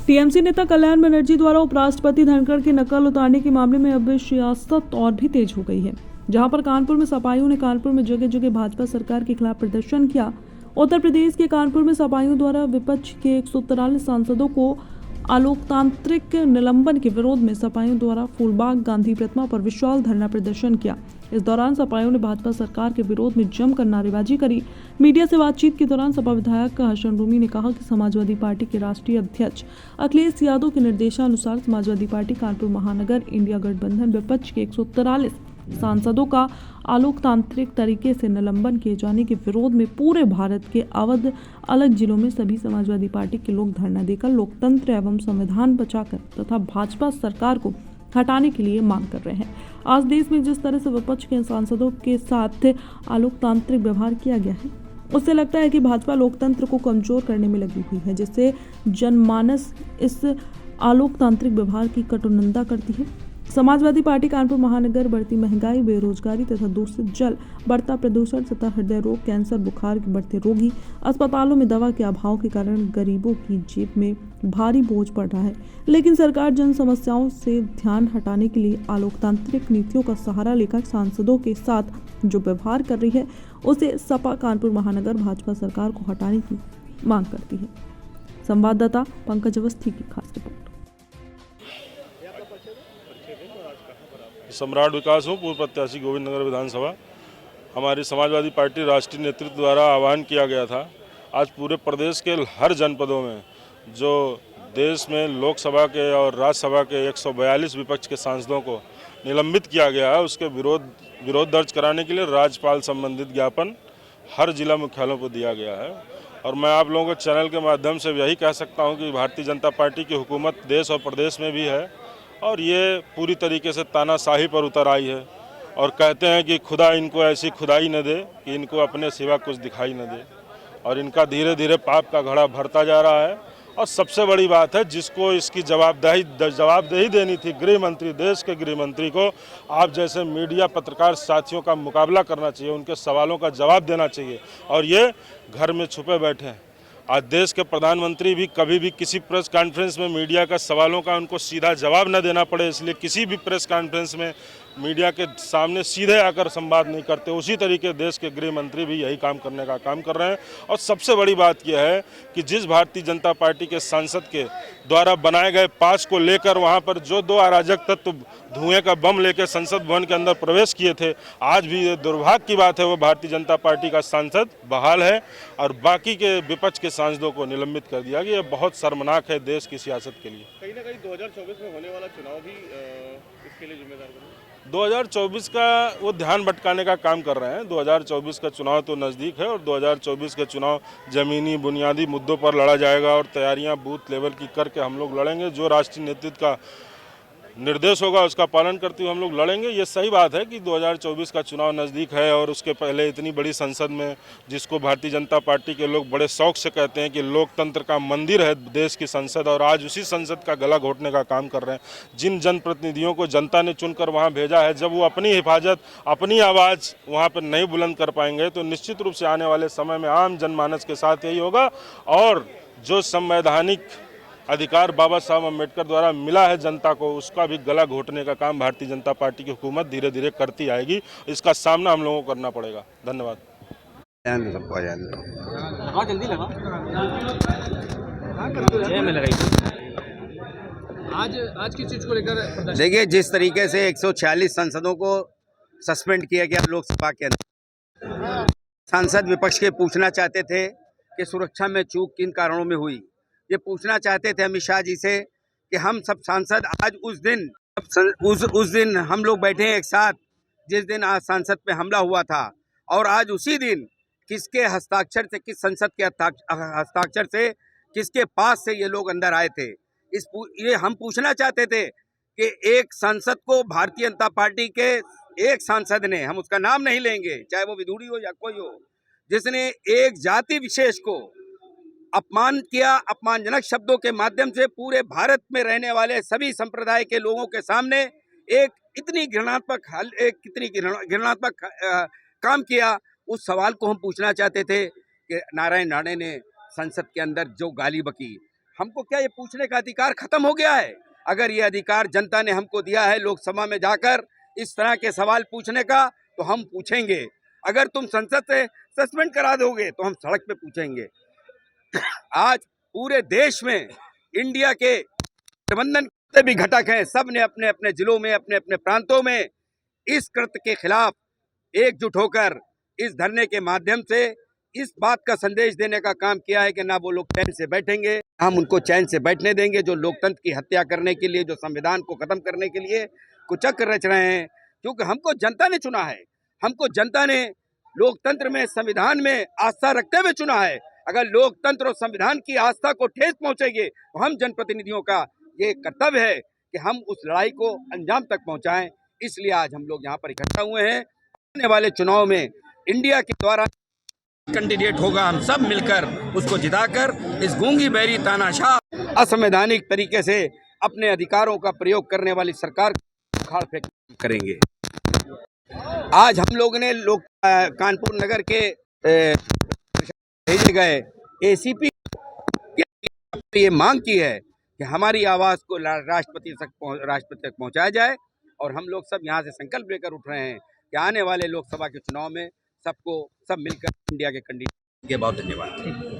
TMC नेता कल्याण बनर्जी द्वारा उपराष्ट्रपति धनखड़ की नकल उतारने के मामले में अब सियासत और भी तेज हो गई है। जहां पर कानपुर में सपाइयों ने कानपुर में जगह जगह भाजपा सरकार के खिलाफ प्रदर्शन किया। उत्तर प्रदेश के कानपुर में सपाइयों द्वारा विपक्ष के 143 सांसदों को अलोकतांत्रिक निलंबन के विरोध में सपाइयों द्वारा फूलबाग गांधी प्रतिमा पर विशाल धरना प्रदर्शन किया। इस दौरान सपाइयों ने भाजपा सरकार के विरोध में जमकर नारेबाजी करी। मीडिया से बातचीत के दौरान सपा विधायक हसन रूमी ने कहा कि समाजवादी पार्टी के राष्ट्रीय अध्यक्ष अखिलेश यादव के निर्देशानुसार समाजवादी पार्टी कानपुर महानगर इंडिया गठबंधन विपक्ष के 143 सांसदों का अलोकतांत्रिक तरीके से निलंबन किए जाने के विरोध में पूरे भारत के अवध अलग जिलों में सभी समाजवादी पार्टी के लोग धरना देकर लोकतंत्र एवं संविधान बचाकर तथा भाजपा सरकार को हटाने के लिए मांग कर रहे हैं। आज देश में जिस तरह से विपक्ष के सांसदों के साथ अलोकतांत्रिक व्यवहार किया गया है, उससे लगता है कि भाजपा लोकतंत्र को कमजोर करने में लगी हुई है, जिससे जनमानस इस अलोकतांत्रिक व्यवहार की कटु निंदा करती है। समाजवादी पार्टी कानपुर महानगर बढ़ती महंगाई, बेरोजगारी तथा दूषित जल, बढ़ता प्रदूषण तथा हृदय रोग, कैंसर, बुखार के बढ़ते रोगी, अस्पतालों में दवा के अभाव के कारण गरीबों की जेब में भारी बोझ पड़ रहा है। लेकिन सरकार जन समस्याओं से ध्यान हटाने के लिए अलोकतांत्रिक नीतियों का सहारा लेकर सांसदों के साथ जो व्यवहार कर रही है, उसे सपा कानपुर महानगर भाजपा सरकार को हटाने की मांग करती है। संवाददाता पंकज अवस्थी की खास रिपोर्ट। सम्राट विकास हूँ, पूर्व प्रत्याशी गोविंद नगर विधानसभा। हमारी समाजवादी पार्टी राष्ट्रीय नेतृत्व द्वारा आह्वान किया गया था। आज पूरे प्रदेश के हर जनपदों में जो देश में लोकसभा के और राज्यसभा के 142 विपक्ष के सांसदों को निलंबित किया गया है, उसके विरोध दर्ज कराने के लिए राज्यपाल संबंधित ज्ञापन हर जिला मुख्यालयों को दिया गया है। और मैं आप लोगों को चैनल के माध्यम से यही कह सकता हूँ कि भारतीय जनता पार्टी की हुकूमत देश और प्रदेश में भी है और ये पूरी तरीके से तानाशाही पर उतर आई है। और कहते हैं कि खुदा इनको ऐसी खुदाई न दे कि इनको अपने सिवा कुछ दिखाई न दे, और इनका धीरे धीरे पाप का घड़ा भरता जा रहा है। और सबसे बड़ी बात है, जिसको इसकी जवाबदेही देनी थी गृह मंत्री, देश के गृह मंत्री को आप जैसे मीडिया पत्रकार साथियों का मुकाबला करना चाहिए, उनके सवालों का जवाब देना चाहिए। और ये घर में छुपे बैठे हैं। आज देश के प्रधानमंत्री भी कभी भी किसी प्रेस कॉन्फ्रेंस में मीडिया का सवालों का उनको सीधा जवाब न देना पड़े, इसलिए किसी भी प्रेस कॉन्फ्रेंस में मीडिया के सामने सीधे आकर संवाद नहीं करते। उसी तरीके देश के गृह मंत्री भी यही काम करने का काम कर रहे हैं। और सबसे बड़ी बात यह है कि जिस भारतीय जनता पार्टी के सांसद के द्वारा बनाए गए पास को लेकर वहां पर जो 2 अराजक तत्व धुएं का बम लेकर संसद भवन के अंदर प्रवेश किए थे, आज भी ये दुर्भाग्य की बात है वो भारतीय जनता पार्टी का सांसद बहाल है और बाकी के विपक्ष के सांसदों को निलंबित कर दिया गया। ये बहुत शर्मनाक है देश की सियासत के लिए। कहीं ना कहीं 2024 में होने वाला चुनाव भी इसके लिए जिम्मेदार बने। 2024 का वो ध्यान भटकाने का काम कर रहे हैं। 2024 का चुनाव तो नज़दीक है और 2024 का चुनाव ज़मीनी बुनियादी मुद्दों पर लड़ा जाएगा और तैयारियां बूथ लेवल की करके हम लोग लड़ेंगे। जो राष्ट्रीय नेतृत्व का निर्देश होगा उसका पालन करते हुए हम लोग लड़ेंगे। ये सही बात है कि 2024 का चुनाव नज़दीक है और उसके पहले इतनी बड़ी संसद में, जिसको भारतीय जनता पार्टी के लोग बड़े शौक से कहते हैं कि लोकतंत्र का मंदिर है देश की संसद, और आज उसी संसद का गला घोटने का काम कर रहे हैं। जिन जनप्रतिनिधियों को जनता ने चुनकर वहाँ भेजा है, जब वो अपनी हिफाजत, अपनी आवाज़ वहाँ पर नहीं बुलंद कर पाएंगे तो निश्चित रूप से आने वाले समय में आम जनमानस के साथ यही होगा। और जो संवैधानिक अधिकार बाबा साहब अम्बेडकर द्वारा मिला है जनता को, उसका भी गला घोटने का काम भारतीय जनता पार्टी की हुकूमत धीरे धीरे करती आएगी। इसका सामना हम लोगों को करना पड़ेगा। धन्यवाद। लगाओ, जल्दी लगाओ। आज किस चीज को लेकर? देखिए, जिस तरीके से 146 सांसदों को सस्पेंड किया गया लोकसभा के अंदर, सांसद विपक्ष के पूछना चाहते थे कि सुरक्षा में चूक किन कारणों में हुई। ये पूछना चाहते थे अमित शाह जी से कि हम सब सांसद आज उस दिन हम लोग बैठे हैं एक साथ, जिस दिन आज सांसद पे हमला हुआ था, और आज उसी दिन किसके हस्ताक्षर से, किस संसद के हस्ताक्षर से, किसके पास से ये लोग अंदर आए थे। ये हम पूछना चाहते थे कि एक सांसद को, भारतीय जनता पार्टी के एक सांसद ने, हम उसका नाम नहीं लेंगे, चाहे वो विधुड़ी हो या कोई हो, जिसने एक जाति विशेष को अपमान किया, अपमानजनक शब्दों के माध्यम से पूरे भारत में रहने वाले सभी संप्रदाय के लोगों के सामने एक इतनी घृणात्मक काम किया। उस सवाल को हम पूछना चाहते थे कि नारायण राणे ने संसद के अंदर जो गाली बकी, हमको क्या ये पूछने का अधिकार खत्म हो गया है? अगर ये अधिकार जनता ने हमको दिया है लोकसभा में जाकर इस तरह के सवाल पूछने का, तो हम पूछेंगे। अगर तुम संसद से सस्पेंड करा दोगे तो हम सड़क पे पूछेंगे। आज पूरे देश में इंडिया के प्रबंधन से भी घटक हैं, सब ने अपने अपने जिलों में, अपने अपने प्रांतों में इस कृत्य के खिलाफ एकजुट होकर इस धरने के माध्यम से इस बात का संदेश देने का काम किया है कि ना वो लोग चैन से बैठेंगे, हम उनको चैन से बैठने देंगे जो लोकतंत्र की हत्या करने के लिए, जो संविधान को खत्म करने के लिए कुचक्र रच रहे हैं। क्योंकि हमको जनता ने चुना है, हमको जनता ने लोकतंत्र में, संविधान में आस्था रखते हुए चुना है। अगर लोकतंत्र और संविधान की आस्था को ठेस पहुंचेगी तो हम जनप्रतिनिधियों का ये कर्तव्य है कि हम उस लड़ाई को अंजाम तक पहुंचाएं। इसलिए आज हम लोग यहाँ पर इकट्ठा हुए हैं। आने वाले चुनाव में इंडिया के द्वारा कैंडिडेट होगा, हम सब मिलकर उसको जिताकर इस गूंगी बहरी तानाशाह असंवैधानिक तरीके से अपने अधिकारों का प्रयोग करने वाली सरकार को उखाड़ फेंक करेंगे। आज हम लोग ने कानपुर नगर के भेजे गए एसीपी ये मांग की है कि हमारी आवाज को राष्ट्रपति तक पहुंचाया जाए, और हम लोग सब यहाँ से संकल्प लेकर उठ रहे हैं कि आने वाले लोकसभा के चुनाव में सब मिलकर इंडिया के कैंडिडेट के बहुत धन्यवाद।